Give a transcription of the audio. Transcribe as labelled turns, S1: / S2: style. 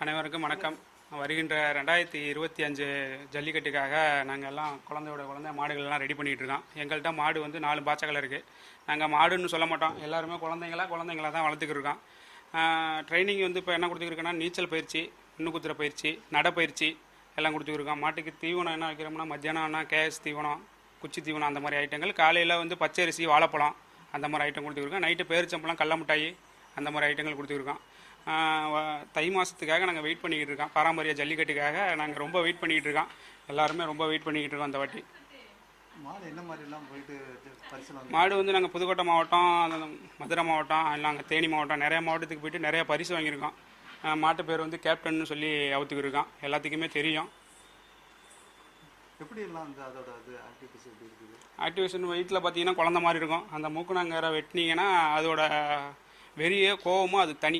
S1: அனைவருக்கும் வணக்கம். வருகின்ற 2025 ஜல்லிக்கட்டுக்காக நாங்கள் எல்லாம் குழந்தை மாடுகள்லாம் ரெடி பண்ணிகிட்டு இருக்கோம். எங்கள்கிட்ட மாடு வந்து 4 பாச்சைகள் இருக்குது. நாங்கள் மாடுன்னு சொல்ல மாட்டோம், எல்லாருமே குழந்தைங்களா தான் வளர்த்துக்கிட்டு இருக்கோம். ட்ரைனிங் வந்து இப்போ என்ன கொடுத்துருக்கோன்னா, நீச்சல் பயிற்சி, குத்துற பயிற்சி, நடைப்பயிற்சி எல்லாம் கொடுத்துருக்கோம். மாட்டுக்கு தீவனம் என்ன வைக்கிறோம்னா, மத்தியானம்னா கேஎஸ் தீவனம், குச்சி தீவனம் அந்த மாதிரி ஐட்டங்கள். காலையில் வந்து பச்சரிசி, வாழைப்பழம் அந்த மாதிரி ஐட்டம் கொடுத்துருக்கோம். நைட்டு பேரிச்சம்பழம், கடல மிட்டாய் அந்த மாதிரி ஐட்டங்கள் கொடுத்துருக்கோம். தை மாதத்துக்காக நாங்கள் வெயிட் பண்ணிக்கிட்டு இருக்கோம். பாரம்பரிய ஜல்லிக்கட்டுக்காக நாங்கள் ரொம்ப வெயிட் பண்ணிக்கிட்டு இருக்கோம். எல்லாருமே ரொம்ப வெயிட் பண்ணிக்கிட்டு இருக்கோம். அந்த வாட்டி
S2: மாடு என்ன மாதிரிலாம் போயிட்டு
S1: மாடு வந்து நாங்கள் புதுக்கோட்டை மாவட்டம், மதுரை மாவட்டம், நாங்கள் தேனி மாவட்டம், நிறைய மாவட்டத்துக்கு போயிட்டு நிறைய பரிசு வாங்கியிருக்கோம். மாட்டு பேர் வந்து கேப்டன்னு சொல்லி அவுத்துக்கிருக்கோம். எல்லாத்துக்குமே தெரியும்.
S2: எப்படி எல்லாம் அதோட ஆக்டிவிட்டிஸ் எப்படி இருக்குது?
S1: ஆக்டிவேஷன் வெயிட்டில் பார்த்தீங்கன்னா குழந்த மாதிரி இருக்கும். அந்த மூக்குனாங்கரை வெட்டினீங்கன்னா அதோட வெறிய கோவமும் அது தனி.